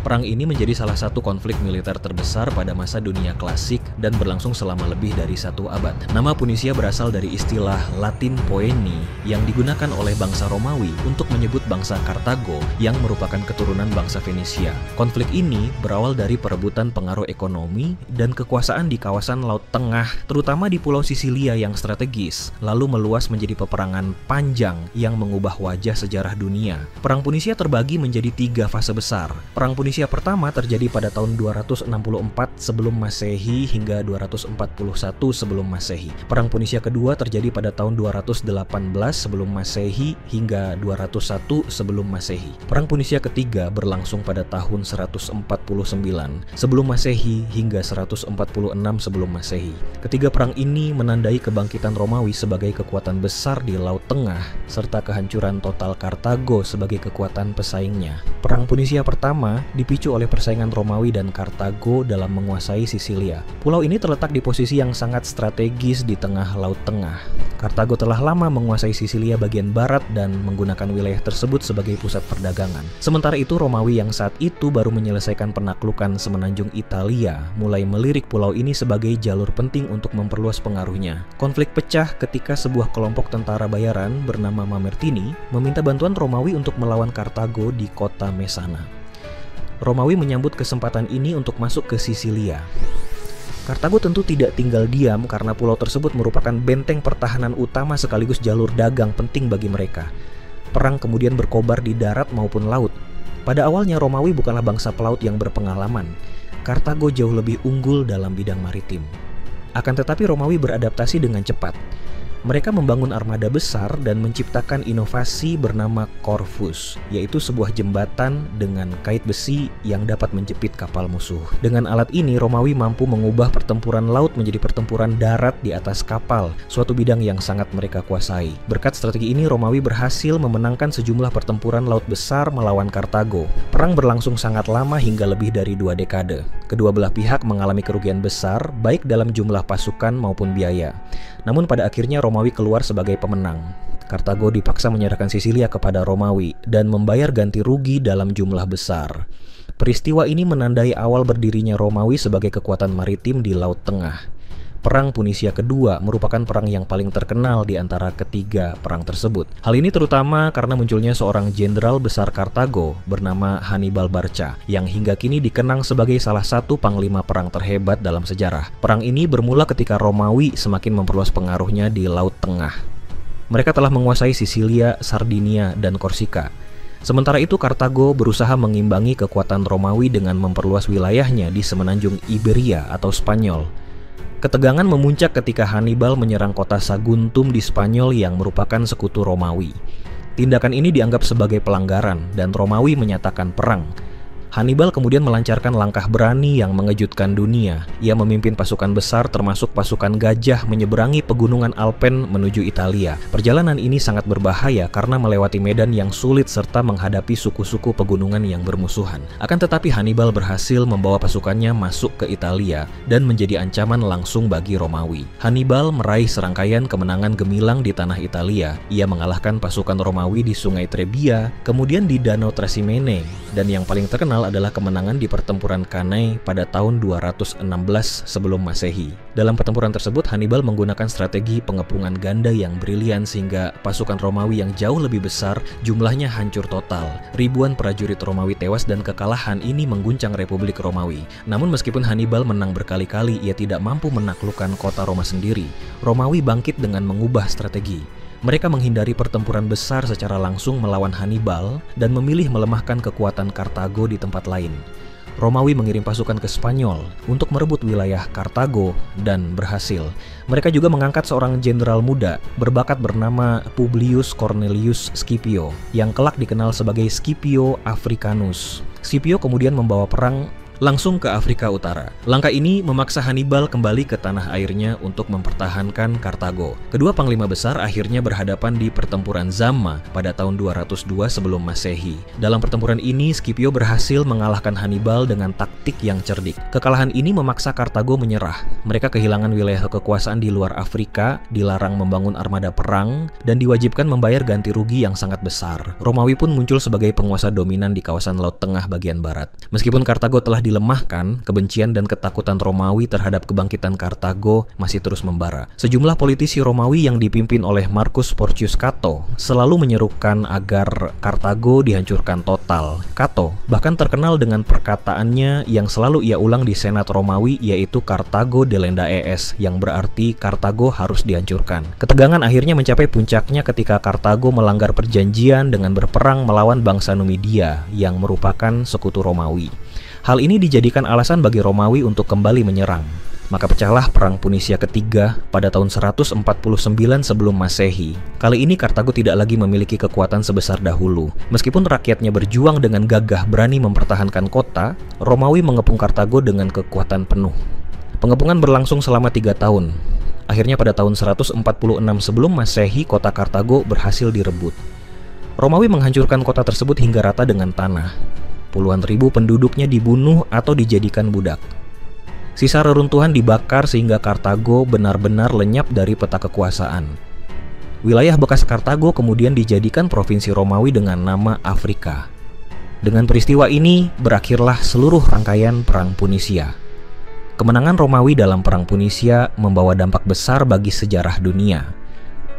Perang ini menjadi salah satu konflik militer terbesar pada masa dunia klasik dan berlangsung selama lebih dari 1 abad. Nama Punisia berasal dari istilah Latin poeni yang digunakan oleh bangsa Romawi untuk menyebut bangsa Kartago yang merupakan keturunan bangsa Fenisia. Konflik ini berawal dari perebutan pengaruh ekonomi dan kekuasaan di kawasan Laut Tengah, terutama di Pulau Sisilia yang strategis, lalu meluas menjadi peperangan panjang yang mengubah wajah sejarah dunia. Perang Punisia terbagi menjadi 3 fase besar. Perang Punisia pertama terjadi pada tahun 264 sebelum Masehi hingga 241 sebelum Masehi. Perang Punisia kedua terjadi pada tahun 218 sebelum Masehi hingga 201 sebelum Masehi. Perang Punisia ketiga berlangsung pada tahun 149 sebelum Masehi hingga 146 sebelum Masehi. Ketiga perang ini menandai kebangkitan Romawi sebagai kekuatan besar di Laut Tengah serta kehancuran total Kartago sebagai kekuatan pesaingnya. Perang Punisia pertama dipicu oleh persaingan Romawi dan Kartago dalam menguasai Sisilia. Pulau ini terletak di posisi yang sangat strategis di tengah Laut Tengah. Kartago telah lama menguasai Sisilia bagian barat dan menggunakan wilayah tersebut sebagai pusat perdagangan. Sementara itu Romawi yang saat itu baru menyelesaikan penaklukan semenanjung Italia mulai melirik pulau ini sebagai jalur penting untuk memperluas pengaruhnya. Konflik pecah ketika sebuah kelompok tentara bayaran bernama Mamertini meminta bantuan Romawi untuk melawan Kartago di kota Mesana. Romawi menyambut kesempatan ini untuk masuk ke Sisilia. Kartago tentu tidak tinggal diam karena pulau tersebut merupakan benteng pertahanan utama sekaligus jalur dagang penting bagi mereka. Perang kemudian berkobar di darat maupun laut. Pada awalnya Romawi bukanlah bangsa pelaut yang berpengalaman. Kartago jauh lebih unggul dalam bidang maritim. Akan tetapi Romawi beradaptasi dengan cepat. Mereka membangun armada besar dan menciptakan inovasi bernama Corvus, yaitu sebuah jembatan dengan kait besi yang dapat menjepit kapal musuh. Dengan alat ini, Romawi mampu mengubah pertempuran laut menjadi pertempuran darat di atas kapal, suatu bidang yang sangat mereka kuasai. Berkat strategi ini, Romawi berhasil memenangkan sejumlah pertempuran laut besar melawan Kartago. Perang berlangsung sangat lama hingga lebih dari 2 dekade. Kedua belah pihak mengalami kerugian besar, baik dalam jumlah pasukan maupun biaya. Namun pada akhirnya Romawi keluar sebagai pemenang. Kartago dipaksa menyerahkan Sisilia kepada Romawi dan membayar ganti rugi dalam jumlah besar. Peristiwa ini menandai awal berdirinya Romawi sebagai kekuatan maritim di Laut Tengah. Perang Punisia kedua merupakan perang yang paling terkenal di antara ketiga perang tersebut. Hal ini terutama karena munculnya seorang jenderal besar Kartago bernama Hannibal Barca yang hingga kini dikenang sebagai salah satu panglima perang terhebat dalam sejarah. Perang ini bermula ketika Romawi semakin memperluas pengaruhnya di Laut Tengah. Mereka telah menguasai Sisilia, Sardinia, dan Korsika. Sementara itu Kartago berusaha mengimbangi kekuatan Romawi dengan memperluas wilayahnya di semenanjung Iberia atau Spanyol. Ketegangan memuncak ketika Hannibal menyerang kota Saguntum di Spanyol yang merupakan sekutu Romawi. Tindakan ini dianggap sebagai pelanggaran dan Romawi menyatakan perang. Hannibal kemudian melancarkan langkah berani yang mengejutkan dunia. Ia memimpin pasukan besar termasuk pasukan gajah menyeberangi pegunungan Alpen menuju Italia. Perjalanan ini sangat berbahaya karena melewati medan yang sulit serta menghadapi suku-suku pegunungan yang bermusuhan. Akan tetapi Hannibal berhasil membawa pasukannya masuk ke Italia dan menjadi ancaman langsung bagi Romawi. Hannibal meraih serangkaian kemenangan gemilang di tanah Italia. Ia mengalahkan pasukan Romawi di Sungai Trebia, kemudian di Danau Trasimene, dan yang paling terkenal adalah kemenangan di pertempuran Cannae pada tahun 216 sebelum Masehi. Dalam pertempuran tersebut, Hannibal menggunakan strategi pengepungan ganda yang brilian sehingga pasukan Romawi yang jauh lebih besar jumlahnya hancur total. Ribuan prajurit Romawi tewas dan kekalahan ini mengguncang Republik Romawi. Namun meskipun Hannibal menang berkali-kali, ia tidak mampu menaklukkan kota Roma sendiri. Romawi bangkit dengan mengubah strategi. Mereka menghindari pertempuran besar secara langsung melawan Hannibal dan memilih melemahkan kekuatan Kartago di tempat lain. Romawi mengirim pasukan ke Spanyol untuk merebut wilayah Kartago dan berhasil. Mereka juga mengangkat seorang jenderal muda berbakat bernama Publius Cornelius Scipio yang kelak dikenal sebagai Scipio Africanus. Scipio kemudian membawa perang langsung ke Afrika Utara. Langkah ini memaksa Hannibal kembali ke tanah airnya untuk mempertahankan Kartago. Kedua panglima besar akhirnya berhadapan di pertempuran Zama pada tahun 202 sebelum Masehi. Dalam pertempuran ini, Scipio berhasil mengalahkan Hannibal dengan taktik yang cerdik. Kekalahan ini memaksa Kartago menyerah. Mereka kehilangan wilayah kekuasaan di luar Afrika, dilarang membangun armada perang, dan diwajibkan membayar ganti rugi yang sangat besar. Romawi pun muncul sebagai penguasa dominan di kawasan Laut Tengah bagian barat. Meskipun Kartago telah dilemahkan, kebencian dan ketakutan Romawi terhadap kebangkitan Kartago masih terus membara. Sejumlah politisi Romawi yang dipimpin oleh Marcus Porcius Cato selalu menyerukan agar Kartago dihancurkan total. Cato bahkan terkenal dengan perkataannya yang selalu ia ulang di Senat Romawi, yaitu Kartago delenda es, yang berarti Kartago harus dihancurkan. Ketegangan akhirnya mencapai puncaknya ketika Kartago melanggar perjanjian dengan berperang melawan bangsa Numidia yang merupakan sekutu Romawi. Hal ini dijadikan alasan bagi Romawi untuk kembali menyerang. Maka pecahlah Perang Punisia ketiga pada tahun 149 sebelum Masehi. Kali ini Kartago tidak lagi memiliki kekuatan sebesar dahulu. Meskipun rakyatnya berjuang dengan gagah berani mempertahankan kota, Romawi mengepung Kartago dengan kekuatan penuh. Pengepungan berlangsung selama 3 tahun. Akhirnya pada tahun 146 sebelum Masehi, kota Kartago berhasil direbut. Romawi menghancurkan kota tersebut hingga rata dengan tanah. Puluhan ribu penduduknya dibunuh atau dijadikan budak. Sisa reruntuhan dibakar sehingga Kartago benar-benar lenyap dari peta kekuasaan. Wilayah bekas Kartago kemudian dijadikan provinsi Romawi dengan nama Afrika. Dengan peristiwa ini berakhirlah seluruh rangkaian Perang Punisia. Kemenangan Romawi dalam Perang Punisia membawa dampak besar bagi sejarah dunia.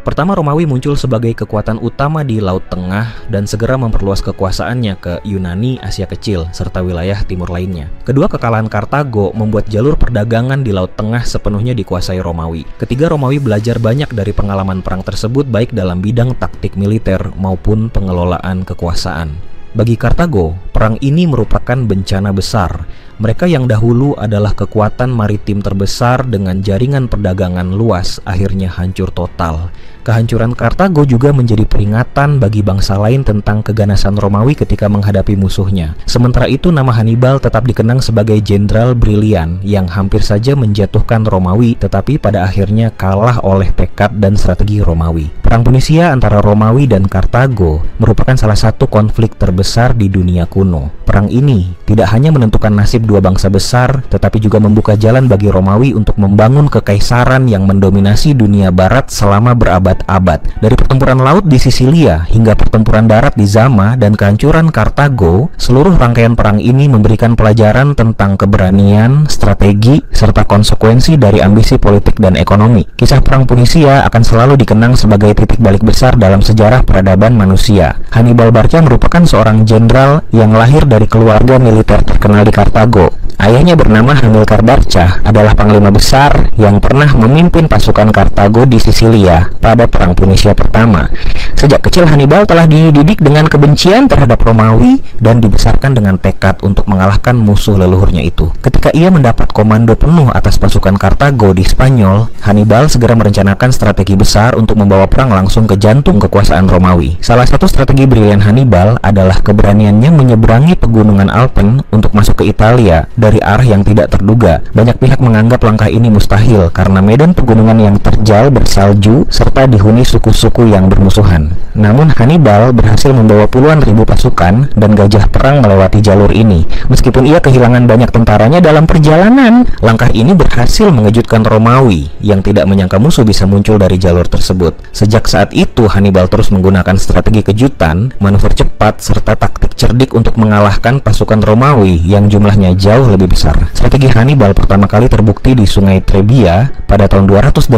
Pertama, Romawi muncul sebagai kekuatan utama di Laut Tengah dan segera memperluas kekuasaannya ke Yunani, Asia Kecil, serta wilayah timur lainnya. Kedua, kekalahan Kartago membuat jalur perdagangan di Laut Tengah sepenuhnya dikuasai Romawi. Ketiga, Romawi belajar banyak dari pengalaman perang tersebut baik dalam bidang taktik militer maupun pengelolaan kekuasaan. Bagi Kartago, perang ini merupakan bencana besar. Mereka yang dahulu adalah kekuatan maritim terbesar dengan jaringan perdagangan luas akhirnya hancur total. Kehancuran Kartago juga menjadi peringatan bagi bangsa lain tentang keganasan Romawi ketika menghadapi musuhnya. Sementara itu, nama Hannibal tetap dikenang sebagai jenderal brilian yang hampir saja menjatuhkan Romawi, tetapi pada akhirnya kalah oleh tekad dan strategi Romawi. Perang Punisia antara Romawi dan Kartago merupakan salah satu konflik terbesar di dunia kuno. Perang ini tidak hanya menentukan nasib dua bangsa besar, tetapi juga membuka jalan bagi Romawi untuk membangun kekaisaran yang mendominasi dunia barat selama berabad-abad. Dari pertempuran laut di Sisilia hingga pertempuran darat di Zama dan kehancuran Kartago, seluruh rangkaian perang ini memberikan pelajaran tentang keberanian, strategi, serta konsekuensi dari ambisi politik dan ekonomi. Kisah Perang Punisia akan selalu dikenang sebagai titik balik besar dalam sejarah peradaban manusia. Hannibal Barca merupakan seorang jenderal yang lahir dari keluarga militer terkenal di Kartago. Ayahnya bernama Hamilcar Barca adalah panglima besar yang pernah memimpin pasukan Kartago di Sisilia pada Perang Punisia pertama. Sejak kecil Hannibal telah dididik dengan kebencian terhadap Romawi dan dibesarkan dengan tekad untuk mengalahkan musuh leluhurnya itu. Ketika ia mendapat komando penuh atas pasukan Kartago di Spanyol, Hannibal segera merencanakan strategi besar untuk membawa perang langsung ke jantung kekuasaan Romawi. Salah satu strategi brilian Hannibal adalah keberaniannya menyeberangi pegunungan Alpen untuk masuk ke Italia dari arah yang tidak terduga. Banyak pihak menganggap langkah ini mustahil karena medan pegunungan yang terjal bersalju serta dihuni suku-suku yang bermusuhan. Namun Hannibal berhasil membawa puluhan ribu pasukan dan gajah perang melewati jalur ini. Meskipun ia kehilangan banyak tentaranya dalam perjalanan, langkah ini berhasil mengejutkan Romawi yang tidak menyangka musuh bisa muncul dari jalur tersebut. Sejak saat itu Hannibal terus menggunakan strategi kejutan, manuver cepat, serta taktik cerdik untuk mengalahkan pasukan Romawi yang jumlahnya jauh lebih besar. Strategi Hannibal pertama kali terbukti di Sungai Trebia pada tahun 218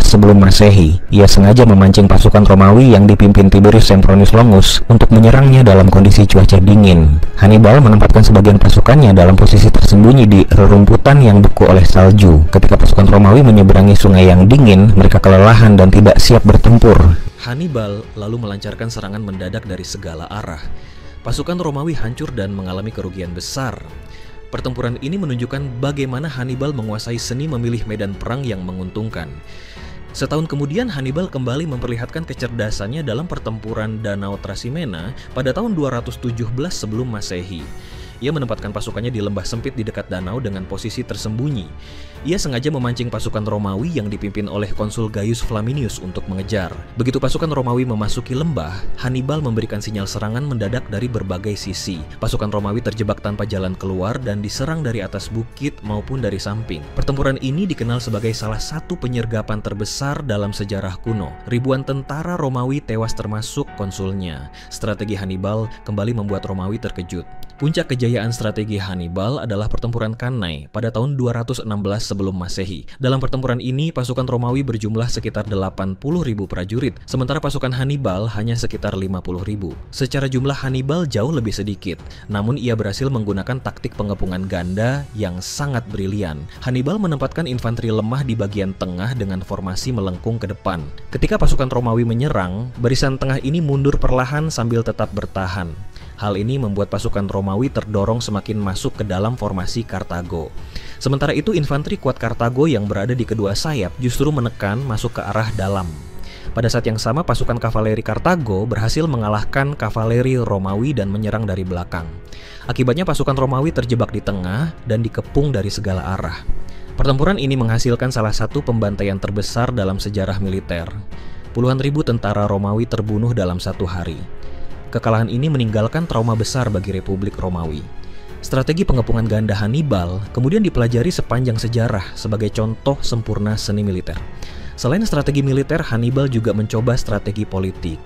sebelum Masehi. Ia sengaja memancing pasukan Romawi yang dipimpin Tiberius Sempronius Longus untuk menyerangnya dalam kondisi cuaca dingin. Hannibal menempatkan sebagian pasukannya dalam posisi tersembunyi di rerumputan yang beku oleh salju. Ketika pasukan Romawi menyeberangi sungai yang dingin, mereka kelelahan dan tidak siap bertempur. Hannibal lalu melancarkan serangan mendadak dari segala arah. Pasukan Romawi hancur dan mengalami kerugian besar. Pertempuran ini menunjukkan bagaimana Hannibal menguasai seni memilih medan perang yang menguntungkan. Setahun kemudian Hannibal kembali memperlihatkan kecerdasannya dalam pertempuran Danau Trasimena pada tahun 217 sebelum Masehi. Ia menempatkan pasukannya di lembah sempit di dekat danau dengan posisi tersembunyi. Ia sengaja memancing pasukan Romawi yang dipimpin oleh konsul Gaius Flaminius untuk mengejar. Begitu pasukan Romawi memasuki lembah, Hannibal memberikan sinyal serangan mendadak dari berbagai sisi. Pasukan Romawi terjebak tanpa jalan keluar dan diserang dari atas bukit maupun dari samping. Pertempuran ini dikenal sebagai salah satu penyergapan terbesar dalam sejarah kuno. Ribuan tentara Romawi tewas termasuk konsulnya. Strategi Hannibal kembali membuat Romawi terkejut. Puncak kejayaan strategi Hannibal adalah pertempuran Cannae pada tahun 216 sebelum Masehi. Dalam pertempuran ini, pasukan Romawi berjumlah sekitar 80.000 prajurit, sementara pasukan Hannibal hanya sekitar 50.000. Secara jumlah Hannibal jauh lebih sedikit, namun ia berhasil menggunakan taktik pengepungan ganda yang sangat brilian. Hannibal menempatkan infanteri lemah di bagian tengah dengan formasi melengkung ke depan. Ketika pasukan Romawi menyerang, barisan tengah ini mundur perlahan sambil tetap bertahan. Hal ini membuat pasukan Romawi terdorong semakin masuk ke dalam formasi Kartago. Sementara itu, infanteri kuat Kartago yang berada di kedua sayap justru menekan masuk ke arah dalam. Pada saat yang sama, pasukan kavaleri Kartago berhasil mengalahkan kavaleri Romawi dan menyerang dari belakang. Akibatnya pasukan Romawi terjebak di tengah dan dikepung dari segala arah. Pertempuran ini menghasilkan salah satu pembantaian terbesar dalam sejarah militer. Puluhan ribu tentara Romawi terbunuh dalam satu hari. Kekalahan ini meninggalkan trauma besar bagi Republik Romawi. Strategi pengepungan ganda Hannibal kemudian dipelajari sepanjang sejarah sebagai contoh sempurna seni militer. Selain strategi militer, Hannibal juga mencoba strategi politik.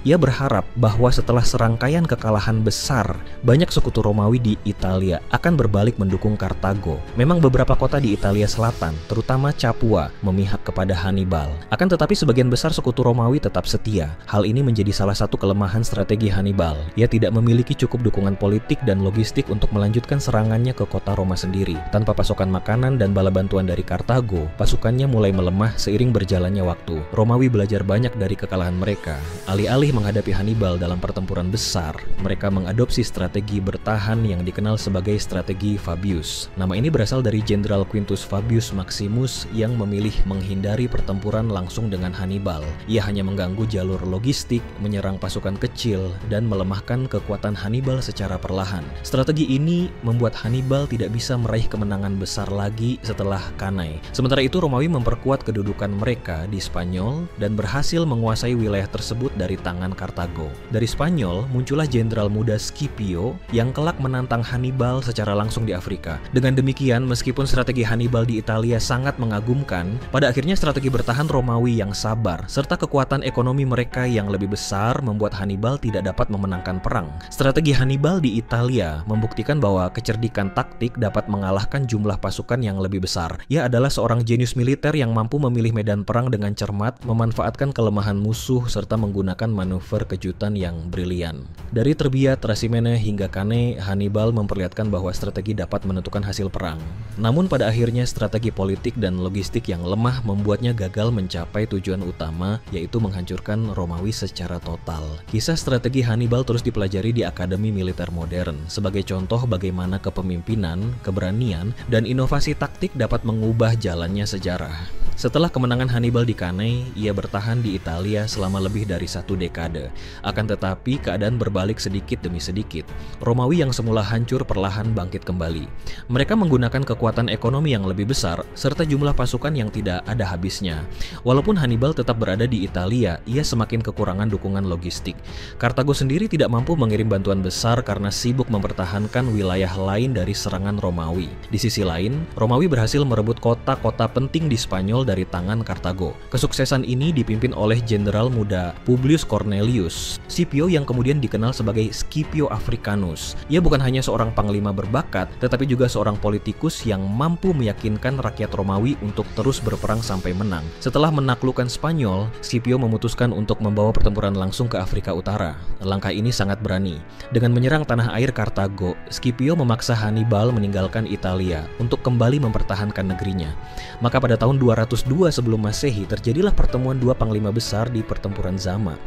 Ia berharap bahwa setelah serangkaian kekalahan besar, banyak sekutu Romawi di Italia akan berbalik mendukung Kartago. Memang beberapa kota di Italia Selatan, terutama Capua, memihak kepada Hannibal. Akan tetapi sebagian besar sekutu Romawi tetap setia. Hal ini menjadi salah satu kelemahan strategi Hannibal. Ia tidak memiliki cukup dukungan politik dan logistik untuk melanjutkan serangannya ke kota Roma sendiri. Tanpa pasokan makanan dan bala bantuan dari Kartago, pasukannya mulai melemah seiring berjalannya waktu. Romawi belajar banyak dari kekalahan mereka. Alih-alih menghadapi Hannibal dalam pertempuran besar, mereka mengadopsi strategi bertahan yang dikenal sebagai strategi Fabius. Nama ini berasal dari Jenderal Quintus Fabius Maximus yang memilih menghindari pertempuran langsung dengan Hannibal. Ia hanya mengganggu jalur logistik, menyerang pasukan kecil, dan melemahkan kekuatan Hannibal secara perlahan. Strategi ini membuat Hannibal tidak bisa meraih kemenangan besar lagi setelah Cannae. Sementara itu, Romawi memperkuat kedudukan mereka di Spanyol dan berhasil menguasai wilayah tersebut dari tangan Kartago. Dari Spanyol, muncullah jenderal muda Scipio yang kelak menantang Hannibal secara langsung di Afrika. Dengan demikian, meskipun strategi Hannibal di Italia sangat mengagumkan, pada akhirnya strategi bertahan Romawi yang sabar, serta kekuatan ekonomi mereka yang lebih besar membuat Hannibal tidak dapat memenangkan perang. Strategi Hannibal di Italia membuktikan bahwa kecerdikan taktik dapat mengalahkan jumlah pasukan yang lebih besar. Ia adalah seorang jenius militer yang mampu memilih medan perang dengan cermat, memanfaatkan kelemahan musuh, serta menggunakan manuver kejutan yang brilian. Dari Trebia, Trasimene hingga Cannae, Hannibal memperlihatkan bahwa strategi dapat menentukan hasil perang. Namun pada akhirnya strategi politik dan logistik yang lemah membuatnya gagal mencapai tujuan utama, yaitu menghancurkan Romawi secara total. Kisah strategi Hannibal terus dipelajari di Akademi Militer Modern sebagai contoh bagaimana kepemimpinan, keberanian, dan inovasi taktik dapat mengubah jalannya sejarah. Setelah kemenangan Hannibal di Cannae, ia bertahan di Italia selama lebih dari 1 dekade. Akan tetapi, keadaan berbalik sedikit demi sedikit. Romawi yang semula hancur perlahan bangkit kembali. Mereka menggunakan kekuatan ekonomi yang lebih besar, serta jumlah pasukan yang tidak ada habisnya. Walaupun Hannibal tetap berada di Italia, ia semakin kekurangan dukungan logistik. Kartago sendiri tidak mampu mengirim bantuan besar karena sibuk mempertahankan wilayah lain dari serangan Romawi. Di sisi lain, Romawi berhasil merebut kota-kota penting di Spanyol dari tangan Kartago. Kesuksesan ini dipimpin oleh jenderal muda Publius Cornelius Scipio yang kemudian dikenal sebagai Scipio Africanus. Ia bukan hanya seorang panglima berbakat, tetapi juga seorang politikus yang mampu meyakinkan rakyat Romawi untuk terus berperang sampai menang. Setelah menaklukkan Spanyol, Scipio memutuskan untuk membawa pertempuran langsung ke Afrika Utara. Langkah ini sangat berani. Dengan menyerang tanah air Kartago, Scipio memaksa Hannibal meninggalkan Italia untuk kembali mempertahankan negerinya. Maka pada tahun 202 sebelum Masehi terjadilah pertemuan dua panglima besar di pertempuran Zama.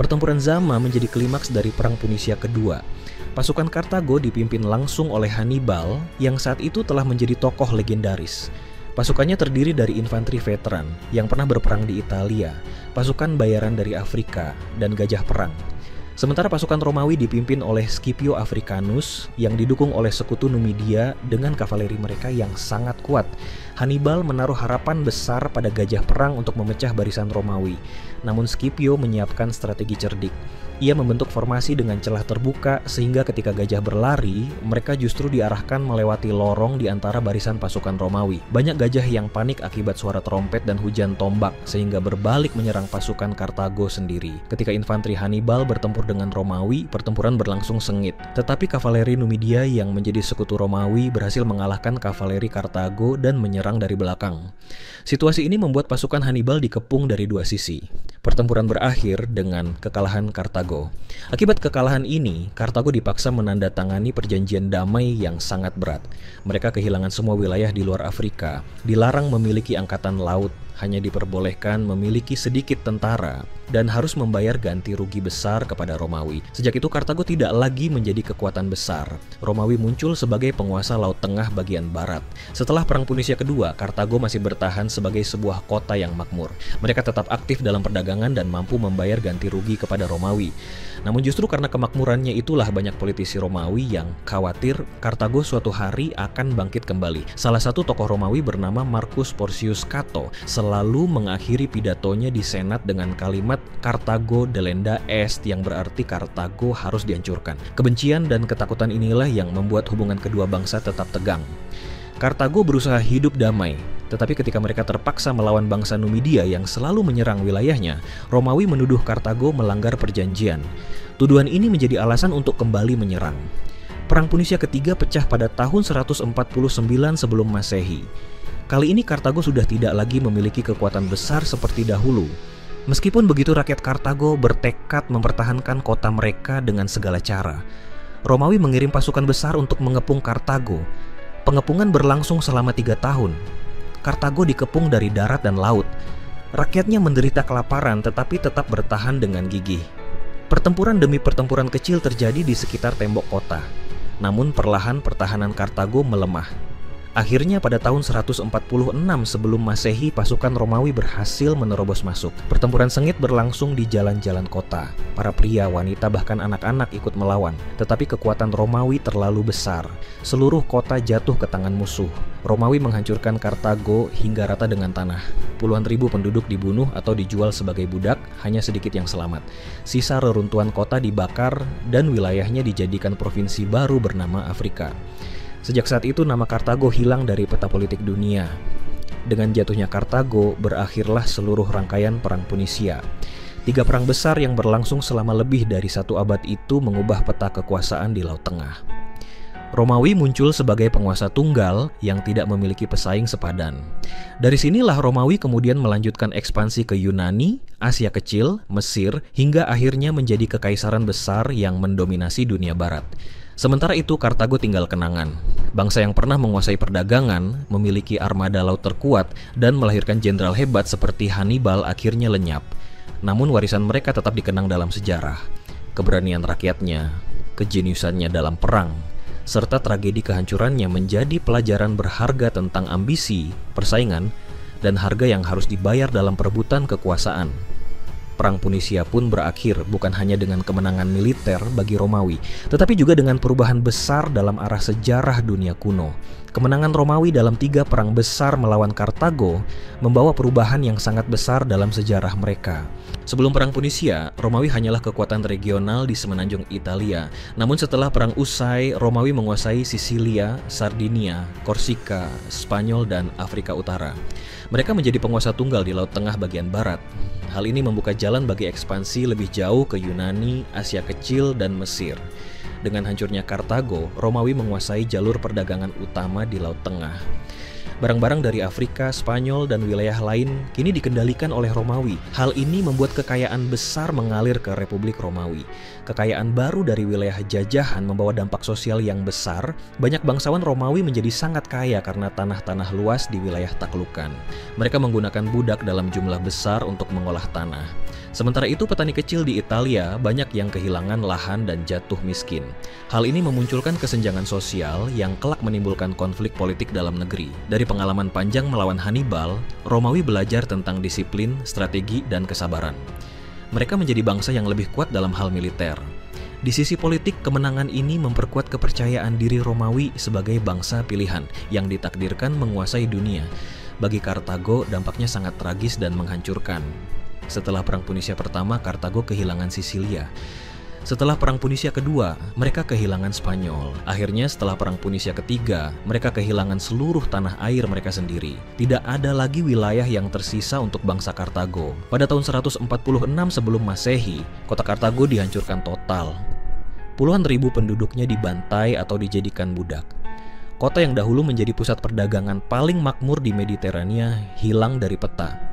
Pertempuran Zama menjadi klimaks dari Perang Punisia kedua. Pasukan Kartago dipimpin langsung oleh Hannibal yang saat itu telah menjadi tokoh legendaris. Pasukannya terdiri dari infanteri veteran yang pernah berperang di Italia, pasukan bayaran dari Afrika, dan gajah perang. Sementara pasukan Romawi dipimpin oleh Scipio Africanus yang didukung oleh sekutu Numidia dengan kavaleri mereka yang sangat kuat. Hannibal menaruh harapan besar pada gajah perang untuk memecah barisan Romawi. Namun Scipio menyiapkan strategi cerdik. Ia membentuk formasi dengan celah terbuka sehingga ketika gajah berlari, mereka justru diarahkan melewati lorong di antara barisan pasukan Romawi. Banyak gajah yang panik akibat suara trompet dan hujan tombak sehingga berbalik menyerang pasukan Kartago sendiri. Ketika infanteri Hannibal bertempur dengan Romawi, pertempuran berlangsung sengit. Tetapi kavaleri Numidia yang menjadi sekutu Romawi berhasil mengalahkan kavaleri Kartago dan menyerang dari belakang. Situasi ini membuat pasukan Hannibal dikepung dari dua sisi. Pertempuran berakhir dengan kekalahan Kartago. Akibat kekalahan ini, Kartago dipaksa menandatangani perjanjian damai yang sangat berat. Mereka kehilangan semua wilayah di luar Afrika, dilarang memiliki angkatan laut, hanya diperbolehkan memiliki sedikit tentara, dan harus membayar ganti rugi besar kepada Romawi. Sejak itu Kartago tidak lagi menjadi kekuatan besar. Romawi muncul sebagai penguasa Laut Tengah bagian barat. Setelah Perang Punisia kedua, Kartago masih bertahan sebagai sebuah kota yang makmur. Mereka tetap aktif dalam perdagangan dan mampu membayar ganti rugi kepada Romawi. Namun justru karena kemakmurannya itulah banyak politisi Romawi yang khawatir Kartago suatu hari akan bangkit kembali. Salah satu tokoh Romawi bernama Marcus Porcius Cato selalu mengakhiri pidatonya di Senat dengan kalimat Kartago delenda est, yang berarti Kartago harus dihancurkan. Kebencian dan ketakutan inilah yang membuat hubungan kedua bangsa tetap tegang. Kartago berusaha hidup damai, tetapi ketika mereka terpaksa melawan bangsa Numidia yang selalu menyerang wilayahnya, Romawi menuduh Kartago melanggar perjanjian. Tuduhan ini menjadi alasan untuk kembali menyerang. Perang Punisia ketiga pecah pada tahun 149 sebelum Masehi. Kali ini Kartago sudah tidak lagi memiliki kekuatan besar seperti dahulu. Meskipun begitu, rakyat Kartago bertekad mempertahankan kota mereka dengan segala cara. Romawi mengirim pasukan besar untuk mengepung Kartago. Pengepungan berlangsung selama 3 tahun. Kartago dikepung dari darat dan laut. Rakyatnya menderita kelaparan tetapi tetap bertahan dengan gigih. Pertempuran demi pertempuran kecil terjadi di sekitar tembok kota. Namun perlahan pertahanan Kartago melemah. Akhirnya pada tahun 146 sebelum Masehi, pasukan Romawi berhasil menerobos masuk. Pertempuran sengit berlangsung di jalan-jalan kota. Para pria, wanita, bahkan anak-anak ikut melawan. Tetapi kekuatan Romawi terlalu besar. Seluruh kota jatuh ke tangan musuh. Romawi menghancurkan Kartago hingga rata dengan tanah. Puluhan ribu penduduk dibunuh atau dijual sebagai budak, hanya sedikit yang selamat. Sisa reruntuhan kota dibakar dan wilayahnya dijadikan provinsi baru bernama Afrika. Sejak saat itu nama Kartago hilang dari peta politik dunia. Dengan jatuhnya Kartago, berakhirlah seluruh rangkaian Perang Punisia. 3 perang besar yang berlangsung selama lebih dari 1 abad itu mengubah peta kekuasaan di Laut Tengah. Romawi muncul sebagai penguasa tunggal yang tidak memiliki pesaing sepadan. Dari sinilah Romawi kemudian melanjutkan ekspansi ke Yunani, Asia Kecil, Mesir, hingga akhirnya menjadi kekaisaran besar yang mendominasi dunia barat. Sementara itu Kartago tinggal kenangan. Bangsa yang pernah menguasai perdagangan, memiliki armada laut terkuat, dan melahirkan jenderal hebat seperti Hannibal akhirnya lenyap. Namun warisan mereka tetap dikenang dalam sejarah. Keberanian rakyatnya, kejeniusannya dalam perang, serta tragedi kehancurannya menjadi pelajaran berharga tentang ambisi, persaingan, dan harga yang harus dibayar dalam perebutan kekuasaan. Perang Punisia pun berakhir bukan hanya dengan kemenangan militer bagi Romawi, tetapi juga dengan perubahan besar dalam arah sejarah dunia kuno. Kemenangan Romawi dalam 3 perang besar melawan Kartago membawa perubahan yang sangat besar dalam sejarah mereka. Sebelum Perang Punisia, Romawi hanyalah kekuatan regional di semenanjung Italia. Namun setelah perang usai, Romawi menguasai Sisilia, Sardinia, Korsika, Spanyol, dan Afrika Utara. Mereka menjadi penguasa tunggal di Laut Tengah bagian barat. Hal ini membuka jalan bagi ekspansi lebih jauh ke Yunani, Asia Kecil, dan Mesir. Dengan hancurnya Kartago, Romawi menguasai jalur perdagangan utama di Laut Tengah. Barang-barang dari Afrika, Spanyol, dan wilayah lain kini dikendalikan oleh Romawi. Hal ini membuat kekayaan besar mengalir ke Republik Romawi. Kekayaan baru dari wilayah jajahan membawa dampak sosial yang besar. Banyak bangsawan Romawi menjadi sangat kaya karena tanah-tanah luas di wilayah taklukan. Mereka menggunakan budak dalam jumlah besar untuk mengolah tanah. Sementara itu petani kecil di Italia banyak yang kehilangan lahan dan jatuh miskin. Hal ini memunculkan kesenjangan sosial yang kelak menimbulkan konflik politik dalam negeri. Dari pengalaman panjang melawan Hannibal, Romawi belajar tentang disiplin, strategi, dan kesabaran. mereka menjadi bangsa yang lebih kuat dalam hal militer. Di sisi politik, kemenangan ini memperkuat kepercayaan diri Romawi sebagai bangsa pilihan yang ditakdirkan menguasai dunia. Bagi Kartago, dampaknya sangat tragis dan menghancurkan. Setelah Perang Punisia pertama, Kartago kehilangan Sisilia. Setelah Perang Punisia kedua, mereka kehilangan Spanyol. Akhirnya setelah Perang Punisia ketiga, mereka kehilangan seluruh tanah air mereka sendiri. Tidak ada lagi wilayah yang tersisa untuk bangsa Kartago. Pada tahun 146 sebelum Masehi, kota Kartago dihancurkan total. Puluhan ribu penduduknya dibantai atau dijadikan budak. Kota yang dahulu menjadi pusat perdagangan paling makmur di Mediterania hilang dari peta.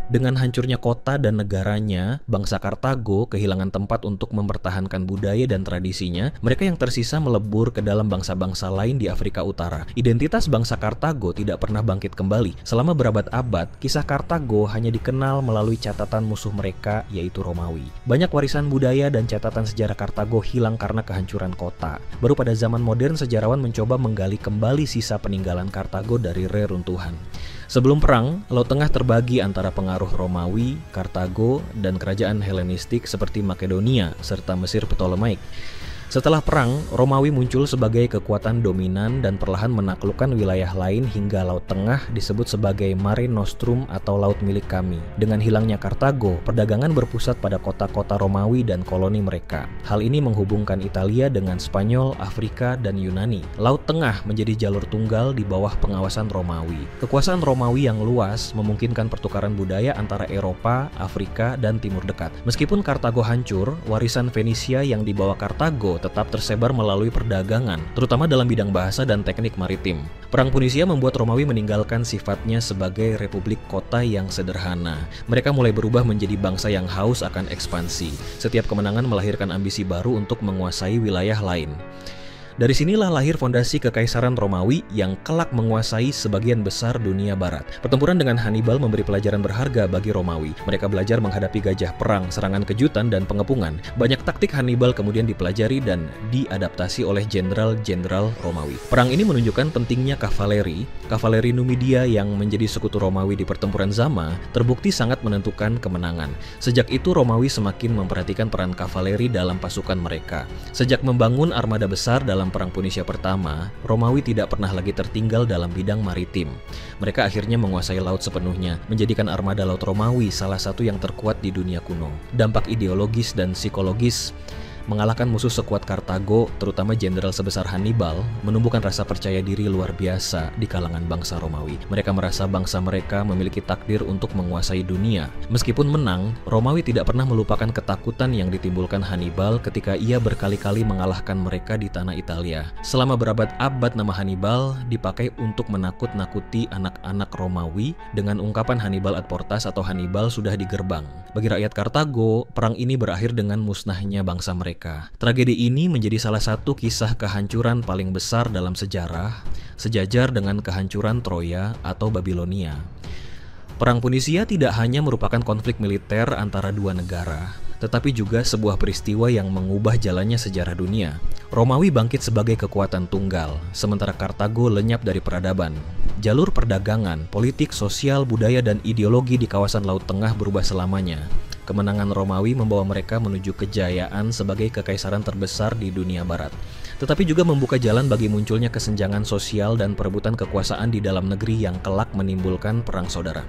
Dengan hancurnya kota dan negaranya, bangsa Kartago kehilangan tempat untuk mempertahankan budaya dan tradisinya. Mereka yang tersisa melebur ke dalam bangsa-bangsa lain di Afrika Utara. Identitas bangsa Kartago tidak pernah bangkit kembali. Selama berabad-abad, kisah Kartago hanya dikenal melalui catatan musuh mereka, yaitu Romawi. Banyak warisan budaya dan catatan sejarah Kartago hilang karena kehancuran kota. Baru pada zaman modern, sejarawan mencoba menggali kembali sisa peninggalan Kartago dari reruntuhan. Sebelum perang, Laut Tengah terbagi antara pengaruh Romawi, Kartago, dan kerajaan Helenistik seperti Makedonia serta Mesir Ptolemaik. Setelah perang, Romawi muncul sebagai kekuatan dominan dan perlahan menaklukkan wilayah lain hingga Laut Tengah disebut sebagai Mare Nostrum atau Laut Milik Kami. Dengan hilangnya Kartago, perdagangan berpusat pada kota-kota Romawi dan koloni mereka. Hal ini menghubungkan Italia dengan Spanyol, Afrika, dan Yunani. Laut Tengah menjadi jalur tunggal di bawah pengawasan Romawi. Kekuasaan Romawi yang luas memungkinkan pertukaran budaya antara Eropa, Afrika, dan Timur Dekat. Meskipun Kartago hancur, warisan Fenisia yang dibawa Kartago tetap tersebar melalui perdagangan, terutama dalam bidang bahasa dan teknik maritim. Perang Punisia membuat Romawi meninggalkan sifatnya sebagai republik kota yang sederhana. Mereka mulai berubah menjadi bangsa yang haus akan ekspansi. Setiap kemenangan melahirkan ambisi baru untuk menguasai wilayah lain. Dari sinilah lahir fondasi Kekaisaran Romawi yang kelak menguasai sebagian besar dunia barat. Pertempuran dengan Hannibal memberi pelajaran berharga bagi Romawi. Mereka belajar menghadapi gajah perang, serangan kejutan, dan pengepungan. Banyak taktik Hannibal kemudian dipelajari dan diadaptasi oleh jenderal-jenderal Romawi. Perang ini menunjukkan pentingnya kavaleri. Kavaleri Numidia yang menjadi sekutu Romawi di pertempuran Zama terbukti sangat menentukan kemenangan. Sejak itu Romawi semakin memperhatikan peran kavaleri dalam pasukan mereka. Sejak membangun armada besar dalam Perang Punisia pertama, Romawi tidak pernah lagi tertinggal dalam bidang maritim. Mereka akhirnya menguasai laut sepenuhnya, menjadikan armada laut Romawi salah satu yang terkuat di dunia kuno. Dampak ideologis dan psikologis mengalahkan musuh sekuat Kartago, terutama jenderal sebesar Hannibal, menumbuhkan rasa percaya diri luar biasa di kalangan bangsa Romawi. Mereka merasa bangsa mereka memiliki takdir untuk menguasai dunia. Meskipun menang, Romawi tidak pernah melupakan ketakutan yang ditimbulkan Hannibal ketika ia berkali-kali mengalahkan mereka di tanah Italia. Selama berabad-abad nama Hannibal dipakai untuk menakut-nakuti anak-anak Romawi dengan ungkapan Hannibal ad portas atau Hannibal sudah di gerbang. Bagi rakyat Kartago, perang ini berakhir dengan musnahnya bangsa mereka. Tragedi ini menjadi salah satu kisah kehancuran paling besar dalam sejarah, sejajar dengan kehancuran Troya atau Babilonia. Perang Punisia tidak hanya merupakan konflik militer antara dua negara, tetapi juga sebuah peristiwa yang mengubah jalannya sejarah dunia. Romawi bangkit sebagai kekuatan tunggal, sementara Kartago lenyap dari peradaban. Jalur perdagangan, politik, sosial, budaya, dan ideologi di kawasan Laut Tengah berubah selamanya. Kemenangan Romawi membawa mereka menuju kejayaan sebagai kekaisaran terbesar di dunia barat. Tetapi juga membuka jalan bagi munculnya kesenjangan sosial dan perebutan kekuasaan di dalam negeri yang kelak menimbulkan perang saudara.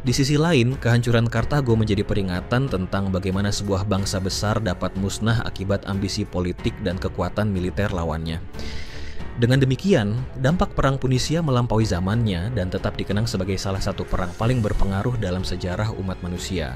Di sisi lain, kehancuran Kartago menjadi peringatan tentang bagaimana sebuah bangsa besar dapat musnah akibat ambisi politik dan kekuatan militer lawannya. Dengan demikian, dampak Perang Punisia melampaui zamannya dan tetap dikenang sebagai salah satu perang paling berpengaruh dalam sejarah umat manusia.